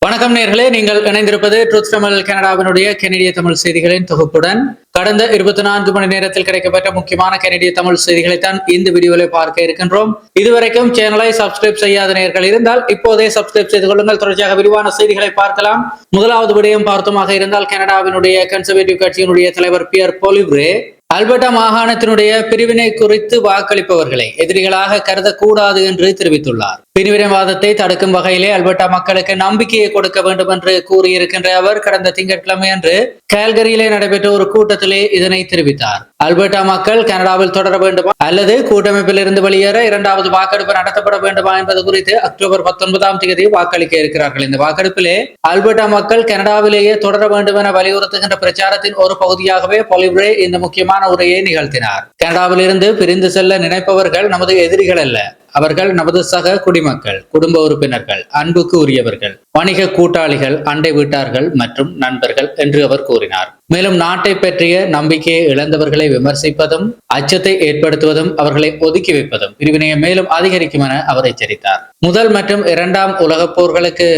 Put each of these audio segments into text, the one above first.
வணக்கம் நேர்களே, நீங்கள் இணைந்திருப்பது ட்ரூத் தமிழ் கனடாவினுடைய கனடிய தமிழ் செய்திகளின் தொகுப்புடன் கடந்த 24 மணி நேரத்தில் கிடைக்கப்பட்ட முக்கியமான கனடிய தமிழ் செய்திகளை தான் இந்த வீடியோவில் பார்க்க இருக்கின்றோம். இதுவரைக்கும் சேனலை சப்ஸ்கிரைப் செய்யாத நேர்கள் இருந்தால் இப்போதே சப்ஸ்கிரைப் செய்து கொள்ளுங்கள். தொடர்ச்சியாக விரிவான செய்திகளை பார்க்கலாம். முதலாவது விடயம் பார்த்தமாக இருந்தால், கனடாவினுடைய கன்சர்வேட்டிவ் கட்சியினுடைய தலைவர் பியர் பொலிவ்ரே அல்பர்டா மாகாணத்தினுடைய பிரிவினை குறித்து வாக்களிப்பவர்களை எதிரிகளாக கருதக்கூடாது என்று தெரிவித்துள்ளார். பிரிவினைவாதத்தை தடுக்கும் வகையிலே அல்பர்டா மக்களுக்கு நம்பிக்கையை கொடுக்க வேண்டும் என்று கூறியிருக்கின்ற அவர் கடந்த திங்கட்கிழமை அன்று கால்கரியிலே நடைபெற்ற ஒரு கூட்டத்திலே இதனை தெரிவித்தார். அல்பர்டா மக்கள் கனடாவில் தொடர வேண்டுமா அல்லது கூட்டமைப்பில் இருந்து வெளியேற இரண்டாவது வாக்கெடுப்பு நடத்தப்பட வேண்டுமா என்பது குறித்து அக்டோபர் 19ஆம் தேதி வாக்களிக்க இருக்கிறார்கள். இந்த வாக்கெடுப்பிலே அல்பர்டா மக்கள் கனடாவிலேயே தொடர வேண்டும் என வலியுறுத்துகின்ற பிரச்சாரத்தின் ஒரு பகுதியாகவே பொலிவ்ரே இந்த முக்கியமான உரையை நிகழ்த்தினார். கனடாவில் இருந்து பிரிந்து செல்ல நினைப்பவர்கள் நமது எதிரிகள் அல்ல, அவர்கள் நமது சக குடிமக்கள், குடும்ப உறுப்பினர்கள், அன்புக்கு உரியவர்கள், வணிக கூட்டாளிகள், அண்டை வீட்டார்கள் மற்றும் நண்பர்கள் என்று அவர் கூறினார். மேலும் நாட்டை பற்றிய நம்பிக்கையை இழந்தவர்களை விமர்சிப்பதும் அச்சத்தை ஏற்படுத்துவதும் அவர்களை ஒதுக்கி வைப்பதும் பிரிவினையை மேலும் அதிகரிக்கும் என அவர் எச்சரித்தார். முதல் மற்றும் இரண்டாம் உலகப் போர்களுக்கு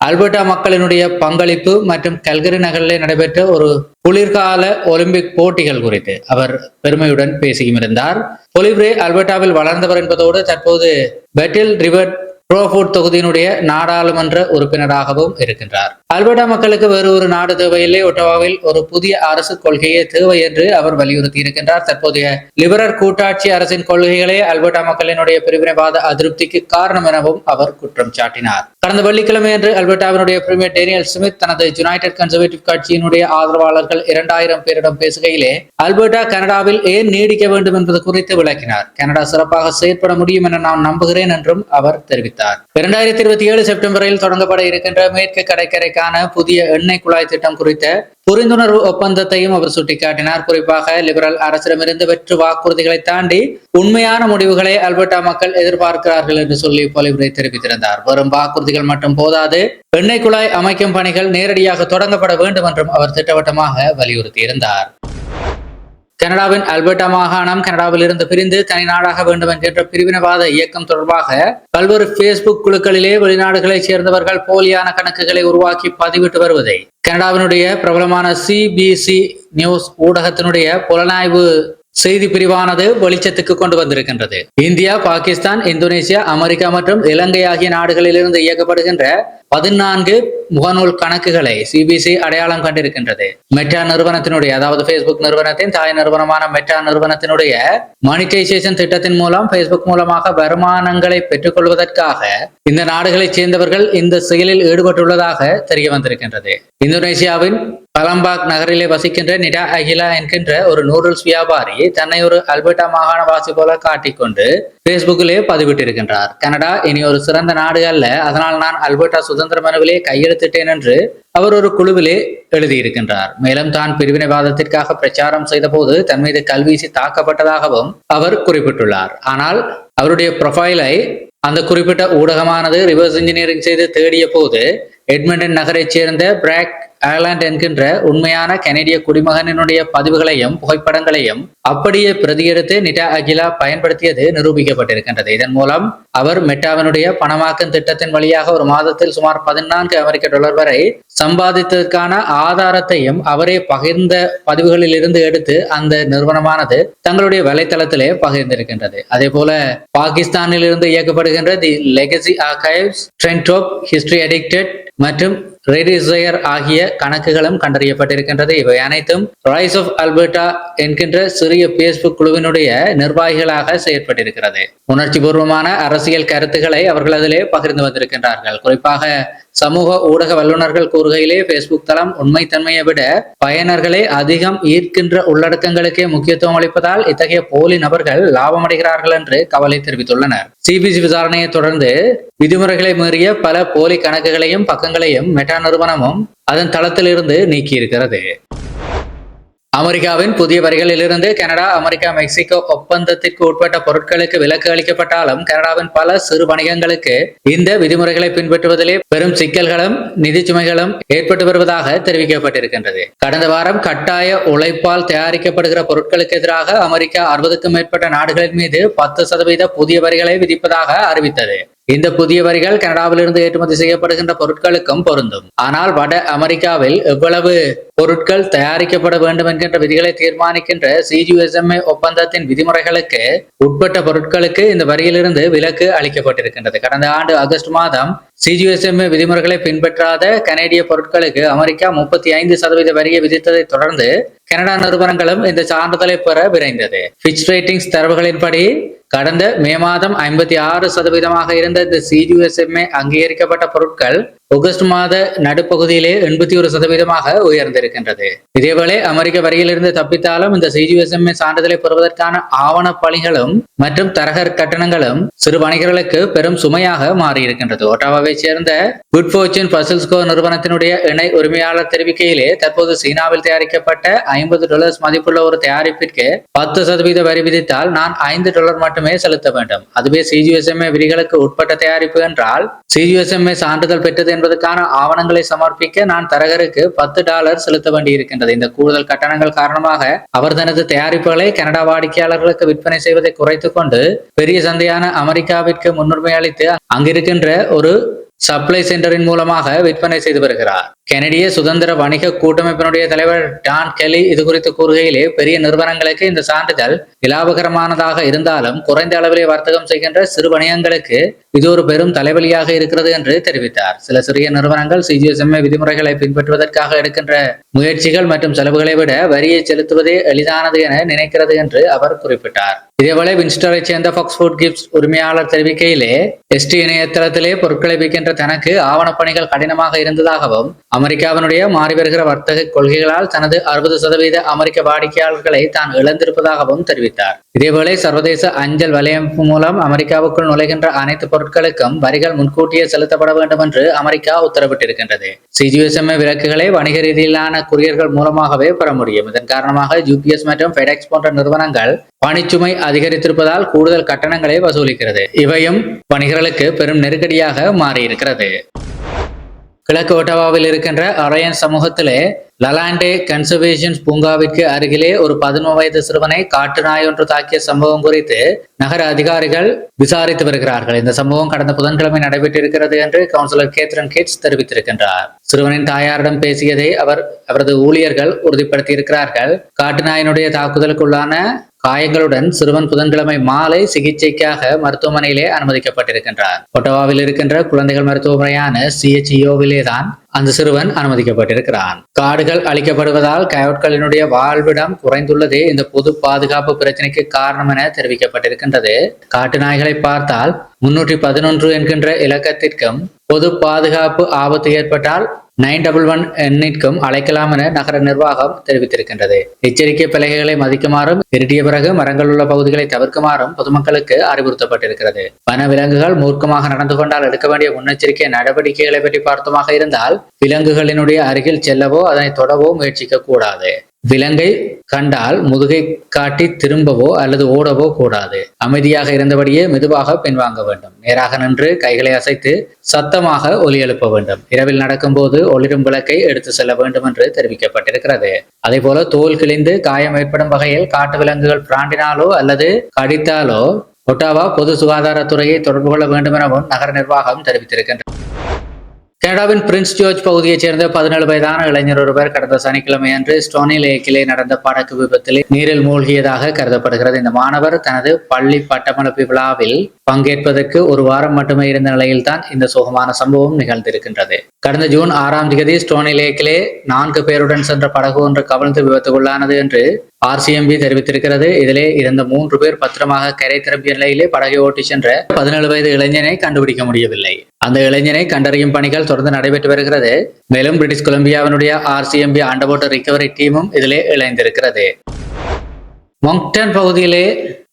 அல்பர்டா மக்களினுடைய பங்களிப்பு மற்றும் கல்கரி நகரிலே நடைபெற்ற ஒரு குளிர்கால ஒலிம்பிக் போட்டிகள் குறித்து அவர் பெருமையுடன் பேசியும் இருந்தார். பொலிவ்ரே அல்பர்டாவில் வளர்ந்தவர் என்பதோடு தற்போது பெட்டில் ரிவர் ப்ரோஃபோர்ட் தொகுதியினுடைய நாடாளுமன்ற உறுப்பினராகவும் இருக்கின்றார். அல்பர்டா மக்களுக்கு வேறு ஒரு நாடு தேவையில்லை, ஒட்டவாவில் ஒரு புதிய அரசு கொள்கையே தேவை என்று அவர் வலியுறுத்தி இருக்கின்றார். தற்போதைய லிபரல் கூட்டாட்சி அரசின் கொள்கைகளே அல்பர்டா மக்களினுடைய பிரிவினைவாத அதிருப்திக்கு காரணம் எனவும் அவர் குற்றம் சாட்டினார். கடந்த வெள்ளிக்கிழமை அன்று அல்பர்டாவினுடைய பிரீமியர் டேனியல் ஸ்மித் தனது யுனைடெட் கன்சர்வேட்டிவ் கட்சியினுடைய ஆதரவாளர்கள் 2000 பேரிடம் பேசுகையிலே அல்பர்டா கனடாவில் ஏன் நீடிக்க வேண்டும் என்பது குறித்து விளக்கினார். கனடா சிறப்பாக செயற்பட முடியும் என நான் நம்புகிறேன் என்றும் அவர் தெரிவித்தார். 2027 செப்டம்பரில் தொடங்கப்பட இருக்கின்ற மேற்கு கடற்கரைக்கான புதிய எண்ணெய் குழாய் திட்டம் குறித்த புரிந்துணர்வு ஒப்பந்தத்தையும் அவர் சுட்டிக்காட்டினார். குறிப்பாக லிபரல் அரசிடமிருந்து வெற்று வாக்குறுதிகளை தாண்டி உண்மையான முடிவுகளை அல்பர்டா மக்கள் எதிர்பார்க்கிறார்கள் என்று சொல்லி பொலிவ்ரே தெரிவித்திருந்தார். வெறும் வாக்குறுதிகள் மட்டும் போதாது, எண்ணெய் குழாய் அமைக்கும் பணிகள் நேரடியாக தொடங்கப்பட வேண்டும் என்றும் அவர் திட்டவட்டமாக வலியுறுத்தியிருந்தார். கனடாவின் அல்பர்டா மாகாணம் கனடாவில் இருந்து பிரிந்து தனி நாடாக வேண்டும் என்கின்ற பிரிவினைவாத இயக்கம் தொடர்பாக பல்வேறு பேஸ்புக் குழுக்களிலே வெளிநாடுகளைச் சேர்ந்தவர்கள் போலியான கணக்குகளை உருவாக்கி பதிவிட்டு வருவதை கனடாவினுடைய பிரபலமான CBC நியூஸ் ஊடகத்தினுடைய புலனாய்வு செய்தி பிரிவானது வெளிச்சத்துக்கு கொண்டு வந்திருக்கின்றது. இந்தியா, பாகிஸ்தான், இந்தோனேசியா, அமெரிக்கா மற்றும் இலங்கை ஆகிய நாடுகளிலிருந்து இயக்கப்படுகின்ற 14 முகநூல் கணக்குகளை CBC அடையாளம் கண்டிருக்கின்றது. மெட்டா நிறுவனத்தினுடைய, அதாவது Facebook நிறுவனத்தின் தாய் நிறுவனமான மெட்டா நிறுவனத்தினுடைய மானிட்டைசேஷன் திட்டத்தின் மூலம் Facebook மூலமாக வருமானங்களை பெற்றுக் கொள்வதற்காக இந்த நாடுகளைச் சேர்ந்தவர்கள் இந்த செயலில் ஈடுபட்டுள்ளதாக தெரிய வந்திருக்கின்றது. இந்தோனேசியாவின் பலம்பாக் நகரிலே வசிக்கின்ற நிடா அகிலா என்கின்ற ஒரு நூடுல்ஸ் வியாபாரி தன்னை ஒரு அல்பர்டா மாகாண வாசி போல காட்டிக்கொண்டு பேஸ்புக்கிலே பதிவிட்டிருக்கின்றார். கனடா இனி ஒரு சிறந்த நாடு அல்ல, அதனால் நான் அல்பர்டா சுதந்திர மனுவிலே கையெழுத்திட்டேன் என்று அவர் ஒரு குழுவிலே எழுதியிருக்கின்றார். மேலும் தான் பிரிவினைவாதத்திற்காக பிரச்சாரம் செய்த போது தன் மீது கல்வீசி தாக்கப்பட்டதாகவும் அவர் குறிப்பிட்டுள்ளார். ஆனால் அவருடைய ப்ரொஃபைலை அந்த குறிப்பிட்ட ஊடகமானது ரிவர்ஸ் இன்ஜினியரிங் செய்து தேடிய போது எட்மண்டன் நகரைச் சேர்ந்த பிராக் அயர்லாந்து என்கின்ற உண்மையான கனடிய குடிமகனினுடைய பதிவுகளையும் புகைப்படங்களையும் அப்படியே பிரதியெடுத்து நிடா அகிலா பயன்படுத்தியது நிரூபிக்கப்பட்டிருக்கின்றது. இதன் மூலம் அவர் மெட்டாவினுடைய பணமாக்கும் திட்டத்தின் வழியாக ஒரு மாதத்தில் சுமார் 14 அமெரிக்க டாலர் வரை சம்பாதித்ததற்கான ஆதாரத்தையும் அவரே பகிர்ந்த பதிவுகளில் இருந்து எடுத்து அந்த நிறுவனமானது தங்களுடைய வலைத்தளத்திலே பகிர்ந்திருக்கின்றது. அதே போல பாகிஸ்தானில் இருந்து இயக்கப்படுகின்ற தி லெகசி ஆர்கைவ்ஸ், ட்ரெண்டோப், ஹிஸ்டரி அடிக்டட் மற்றும் ரெடிசையர் ஆகிய கணக்குகளும் கண்டறியப்பட்டிருக்கின்றது. இவை அனைத்தும் ரைஸ் ஆஃப் அல்பர்டா என்கின்ற சிறிய பேஸ்புக் குழுவினுடைய நிர்வாகிகளாக செயற்பட்டிருக்கிறது. உணர்ச்சி பூர்வமான அரசியல் கருத்துக்களை அவர்கள் அதிலே பகிர்ந்து வந்திருக்கின்றார்கள். குறிப்பாக சமூக ஊடக வல்லுநர்கள் கூறுகையிலே பேஸ்புக் தளம் உண்மைத்தன்மையை விட பயனர்களை அதிகம் ஈர்க்கின்ற உள்ளடக்கங்களுக்கே முக்கியத்துவம் அளிப்பதால் இத்தகைய போலி நபர்கள் லாபம் அடைகிறார்கள் என்று கவலை தெரிவித்துள்ளனர். CBC விசாரணையை தொடர்ந்து விதிமுறைகளை மீறிய பல போலி கணக்குகளையும் பக்கங்களையும் மெட்டா நிறுவனமும் அதன் தளத்திலிருந்து நீக்கியிருக்கிறது. அமெரிக்காவின் புதிய வரிகளிலிருந்து கனடா, அமெரிக்கா, மெக்சிகோ ஒப்பந்தத்திற்கு உட்பட்ட பொருட்களுக்கு விலக்கு அளிக்கப்பட்டாலும் கனடாவின் பல சிறு வணிகங்களுக்கு இந்த விதிமுறைகளை பின்பற்றுவதிலே பெரும் சிக்கல்களும் நிதி சுமைகளும் ஏற்பட்டு வருவதாக தெரிவிக்கப்பட்டிருக்கின்றது. கடந்த வாரம் கட்டாய உழைப்பால் தயாரிக்கப்படுகிற பொருட்களுக்கு எதிராக அமெரிக்கா 60க்கும் மேற்பட்ட நாடுகளின் மீது 10% புதிய வரிகளை விதிப்பதாக அறிவித்தது. இந்த புதிய வரிகள் கனடாவிலிருந்து ஏற்றுமதி செய்யப்படுகின்ற பொருட்களுக்கும் பொருந்தும். ஆனால் வட அமெரிக்காவில் எவ்வளவு பொருட்கள் தயாரிக்கப்பட வேண்டும் என்கின்ற விதிகளை தீர்மானிக்கின்ற CGSMA ஒப்பந்தத்தின் விதிமுறைகளுக்கு உட்பட்ட பொருட்களுக்கு இந்த வரியிலிருந்து விலக்கு அளிக்கப்பட்டிருக்கின்றது. கடந்த ஆண்டு ஆகஸ்ட் மாதம் CGSMA விதிமுறைகளை பின்பற்றாத கனேடிய பொருட்களுக்கு அமெரிக்கா 35% வரியை விதித்ததை தொடர்ந்து கனடா நிறுவனங்களும் இந்த சான்றிதழை பெற விரைந்தது. ஃபிட்ச் ரேட்டிங்ஸ் தரவுகளின்படி கடந்த மே மாதம் 56% இருந்த இந்த CGSMA அங்கீகரிக்கப்பட்ட பொருட்கள் ஆகஸ்ட் மாத நடுப்பகுதியிலே 81% உயர்ந்திருக்கின்றது. இதேவேளை அமெரிக்க வரியிலிருந்து தப்பித்தாலும் இந்த CGSMA சான்றிதழை பெறுவதற்கான ஆவண பணிகளும் மற்றும் தரகர் கட்டணங்களும் சிறு வணிகர்களுக்கு பெரும் சுமையாக மாறியிருக்கின்றது. ஒட்டாவாவை சேர்ந்த குட் ஃபார்ச்சூன் பசில்ஸ்கோ நிறுவனத்தினுடைய இணை உரிமையாளர் தெரிவிக்கையிலே தற்போது சீனாவில் தயாரிக்கப்பட்ட $50 மதிப்புள்ள ஒரு தயாரிப்பிற்கு 10% வரி விதித்தால் நான் $5 மட்டுமே செலுத்த வேண்டும். அதுவே CGSMA விதிகளுக்கு உட்பட்ட தயாரிப்பு என்றால் CGSMA சான்றிதழ் பெற்றது என்பதற்கான ஆவணங்களை சமர்ப்பிக்க நான் தரகருக்கு $10 செலுத்த வேண்டியிருக்கின்றது. இந்த கூடுதல் கட்டணங்கள் காரணமாக அவர் தனது தயாரிப்புகளை கனடா வாடிக்கையாளர்களுக்கு விற்பனை செய்வதை குறைத்துக் கொண்டு பெரிய சந்தையான அமெரிக்காவிற்கு முன்னுரிமை அளித்து அங்கிருக்கின்ற ஒரு சப்ளை சென்டரின் மூலமாக விற்பனை செய்து வருகிறார். கனடிய சுதந்திர வணிக கூட்டமைப்பினுடைய தலைவர் டான் கெலி இது குறித்து கூறுகையிலே பெரிய நிறுவனங்களுக்கு இந்த சான்றிதழ் இலாபகரமானதாக இருந்தாலும் குறைந்த அளவிலே வர்த்தகம் செய்கின்ற சிறு வணிகங்களுக்கு இது ஒரு பெரும் தலைவலியாக இருக்கிறது என்று தெரிவித்தார். சில சிறிய நிறுவனங்கள் CGSMA விதிமுறைகளை பின்பற்றுவதற்காக எடுக்கின்ற முயற்சிகள் மற்றும் செலவுகளை விட வரியை செலுத்துவதே எளிதானது என நினைக்கிறது என்று அவர் குறிப்பிட்டார். இதேவேளை வின்ஸ்டரை சேர்ந்த ஃபாக்ஸ் ஃபுட் கிஃப்ட்ஸ் உரிமையாளர் தெரிவிக்கையிலே ST இணையதளத்திலே பொருட்களை விற்கின்ற தனக்கு ஆவணப்பணிகள் கடினமாக இருந்ததாகவும் அமெரிக்காவினுடைய மாறி வருகிற வர்த்தக கொள்கைகளால் தனது 60% அமெரிக்க வாடிக்கையாளர்களை தான் இழந்திருப்பதாகவும் தெரிவித்தார். இதேவேளை சர்வதேச அஞ்சல் வலையமைப்பு மூலம் அமெரிக்காவுக்குள் நுழைகின்ற அனைத்து பொருட்களுக்கும் வரிகள் முன்கூட்டியே செலுத்தப்பட வேண்டும் என்று அமெரிக்கா உத்தரவிட்டிருக்கின்றது. CGSMA விலக்குகளை வணிக ரீதியிலான குரியர்கள் மூலமாகவே பெற முடியும். இதன் காரணமாக UPS மற்றும் FedEx போன்ற நிறுவனங்கள் பணிச்சுமை அதிகரித்திருப்பதால் கூடுதல் கட்டணங்களை வசூலிக்கிறது. இவையும் வணிகர்களுக்கு பெரும் நெருக்கடியாக மாறியிருக்கிறது. கிழக்கு ஒட்டாவாவில் இருக்கின்ற அரயன் சமூகத்திலே லலாண்டே கன்சர்வேஷன் பூங்காவிற்கு அருகிலே ஒரு 11 வயது சிறுவனை காட்டு நாய் ஒன்று தாக்கிய சம்பவம் குறித்து நகர அதிகாரிகள் விசாரித்து வருகிறார்கள். இந்த சம்பவம் கடந்த புதன்கிழமை நடைபெற்றிருக்கிறது என்று கவுன்சிலர் கேத்ரின் கிட்ஸ் தெரிவித்திருக்கின்றார். சிறுவனின் தாயாரிடம் பேசியதை அவரது ஊழியர்கள் உறுதிப்படுத்தி இருக்கிறார்கள். காட்டு நாயினுடைய தாக்குதலுக்குள்ளான காயங்களுடன் சிறுவன் புதன்கிழமை மாலை சிகிச்சைக்காக மருத்துவமனையிலே அனுமதிக்கப்பட்டிருக்கின்றார். ஒட்டவாவில் இருக்கின்ற குழந்தைகள் மருத்துவமனையான CHEO-விலே தான் அந்த சிறுவன் அனுமதிக்கப்பட்டிருக்கிறான். காடுகள் அழிக்கப்படுவதால் கயோட்களினுடைய வாழ்விடம் குறைந்துள்ளதே இந்த பொது பாதுகாப்பு பிரச்சனைக்கு காரணம் என தெரிவிக்கப்பட்டிருக்கின்றது. காட்டு நாய்களை பார்த்தால் 311 என்கின்ற இலக்கத்திற்கும் பொது பாதுகாப்பு ஆபத்து ஏற்பட்டால் 911 எண்ணிற்கும் அழைக்கலாம் என நகர நிர்வாகம் தெரிவித்திருக்கின்றது. எச்சரிக்கை பலகைகளை மதிக்குமாறும் இருட்டிய பிறகு மரங்கள் உள்ள பகுதிகளை தவிர்க்குமாறும் பொதுமக்களுக்கு அறிவுறுத்தப்பட்டிருக்கிறது. வன விலங்குகள் மூர்க்கமாக நடந்து கொண்டால் எடுக்க வேண்டிய முன்னெச்சரிக்கை நடவடிக்கைகளை பற்றி பார்த்தமாக இருந்தால் விலங்குகளினுடைய அருகில் செல்லவோ அதனை தொடவோ முயற்சிக்க கூடாது. விலங்கை கண்டால் முதுகை காட்டி திரும்பவோ அல்லது ஓடவோ கூடாது. அமைதியாக இருந்தபடியே மெதுவாக பின்வாங்க வேண்டும். நேராக நின்று கைகளை அசைத்து சத்தமாக ஒலி எழுப்ப வேண்டும். இரவில் நடக்கும் போது ஒளிரும் விளக்கை எடுத்து செல்ல வேண்டும் என்று தெரிவிக்கப்பட்டிருக்கிறது. அதே போல தோல் கிழிந்து காயம் ஏற்படும் வகையில் காட்டு விலங்குகள் பிராண்டினாலோ அல்லது கடித்தாலோ ஒட்டாவா பொது சுகாதாரத்துறையை தொடர்பு கொள்ள வேண்டும் எனவும் நகர நிர்வாகம் தெரிவித்திருக்கின்றது. கனடாவின் பிரின்ஸ் ஜார்ஜ் பகுதியைச் சேர்ந்த 17 வயதான இளைஞர் ஒருவர் கடந்த சனிக்கிழமை அன்று ஸ்டோனி லேக்கிலே நடந்த படகு விபத்தில் நீரில் மூழ்கியதாக கருதப்படுகிறது. இந்த மாணவர் தனது பள்ளி பட்டமளிப்பு விழாவில் பங்கேற்பதற்கு ஒரு வாரம் மட்டுமே இருந்த நிலையில் தான் இந்த சோகமான சம்பவம் நிகழ்ந்திருக்கின்றது. கடந்த ஜூன் 6ஆம் தேதி ஸ்டோனி லேக்கிலே 4 பேருடன் சென்ற படகு ஒன்று கவிழ்ந்து விபத்துக்குள்ளானது என்று RCMP தெரிவித்திருக்கிறது. இதிலே இருந்த 3 பேர் பத்திரமாக கரை திரும்பிய நிலையிலே படகை ஓட்டி சென்ற 17 வயது இளைஞனை கண்டுபிடிக்க முடியவில்லை. அந்த இளைஞனை கண்டறியும் பணிகள் தொடர்ந்து நடைபெற்று வருகிறது. மேலும் பிரிட்டிஷ் கொலம்பியாவினுடைய RCMP அண்டர்வாட்டர் ரிகவரி டீமும் இதிலே இணைந்திருக்கிறது. மொங்டன் பகுதியிலே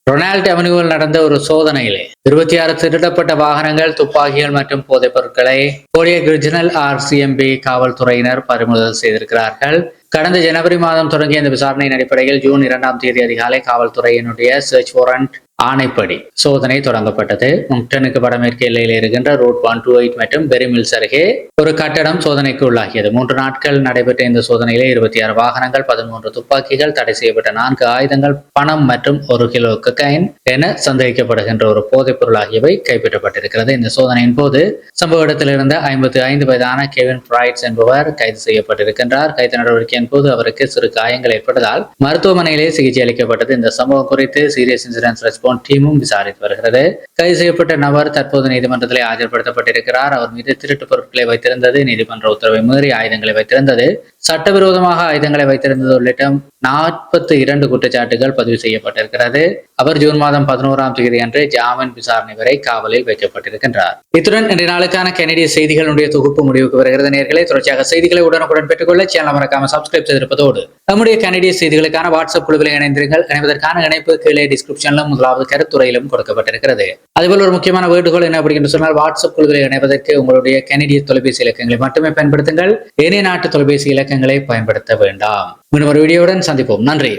ரொனால்ட் அவென்யூவில் நடந்த ஒரு சோதனையிலே 26 திருடப்பட்ட வாகனங்கள், துப்பாக்கிகள் மற்றும் போதைப் பொருட்களை கோடியக் ரிஜினல் RCMP காவல்துறையினர் பறிமுதல் செய்திருக்கிறார்கள். கடந்த ஜனவரி மாதம் தொடங்கிய இந்த விசாரணையின் அடிப்படையில் ஜூன் 2ஆம் தேதி அதிகாலை காவல்துறையினுடைய சர்ச் வாரண்ட் ஆணைப்படி சோதனை தொடங்கப்பட்டது. முக்டனுக்கு வடமேற்கு எல்லையில் இருக்கின்ற ரோட் 128 மற்றும் பெரி மில்ஸ் அருகே ஒரு கட்டடம் சோதனைக்கு உள்ளாகியது. 3 நாட்கள் நடைபெற்ற இந்த சோதனையிலே 26 வாகனங்கள், 13 துப்பாக்கிகள், தடை செய்யப்பட்ட 4 ஆயுதங்கள், பணம் மற்றும் 1 கிலோ கொக்கைன் என சந்தேகிக்கப்படுகின்ற ஒரு போதைப் பொருள் ஆகியவை கைப்பற்றப்பட்டிருக்கிறது. இந்த சோதனையின் போது சம்பவ இடத்தில் இருந்த 55 வயதான கெவின் பிரைட்ஸ் என்பவர் கைது செய்யப்பட்டிருக்கின்றார். கைது நடவடிக்கையின் போது அவருக்கு சிறு காயங்கள் ஏற்பட்டதால் மருத்துவமனையிலே சிகிச்சை அளிக்கப்பட்டது. இந்த சம்பவம் குறித்து சீரியஸ் இன்சிடென்ட் ரெஸ்பான்ஸ் டீமும் விசாரித்து வருகிறது. கைது செய்யப்பட்ட நபர் தற்போது நீதிமன்றத்திலே ஆஜர்படுத்தப்பட்டிருக்கிறார். அவர் மீது திருட்டு பொருட்களை வைத்திருந்தது, நீதிமன்ற உத்தரவை மீறி ஆயுதங்களை வைத்திருந்தது, சட்டவிரோதமாக ஆயுதங்களை வைத்திருந்தது உள்ளிட்ட 42 குற்றச்சாட்டுகள் பதிவு செய்யப்பட்டிருக்கிறது. அவர் ஜூன் மாதம் 11ஆம் தேதி அன்று ஜாமீன் விசாரணை வரை காவலில் வைக்கப்பட்டிருக்கின்றார். இத்துடன் இன்றைய நாளுக்கான கனடிய செய்திகளுடைய தொகுப்பு முடிவுக்கு வருகிறது. நேயர்களே, தொடர்ச்சியாக செய்திகளை உடனுக்குடன் பெற்றுக்கொள்ள சேனல் மறக்காம சப்ஸ்கிரைப் செய்திருப்பதோடு நம்முடைய கனடிய செய்திகளுக்கான வாட்ஸ்அப் குழுவில் இணைந்திருங்கள். இணைவதற்கான இணைப்பு கீழே டிஸ்கிரிப்ஷனிலும் முதலாவது கருத்துறையிலும் கொடுக்கப்பட்டிருக்கிறது. அதுபோல் ஒரு முக்கியமான வேண்டுகோள் என்ன அப்படின்னு சொன்னால், வாட்ஸ்அப் குழுவில் இணைவதற்கு உங்களுடைய கனடிய தொலைபேசி இலக்கங்களை மட்டுமே பயன்படுத்துங்கள். ஏனைய நாட்டு தொலைபேசி இலக்கங்களை பயன்படுத்த வேண்டாம். இன்னும் ஒரு வீடியோவுடன் சந்திப்போம். நன்றி.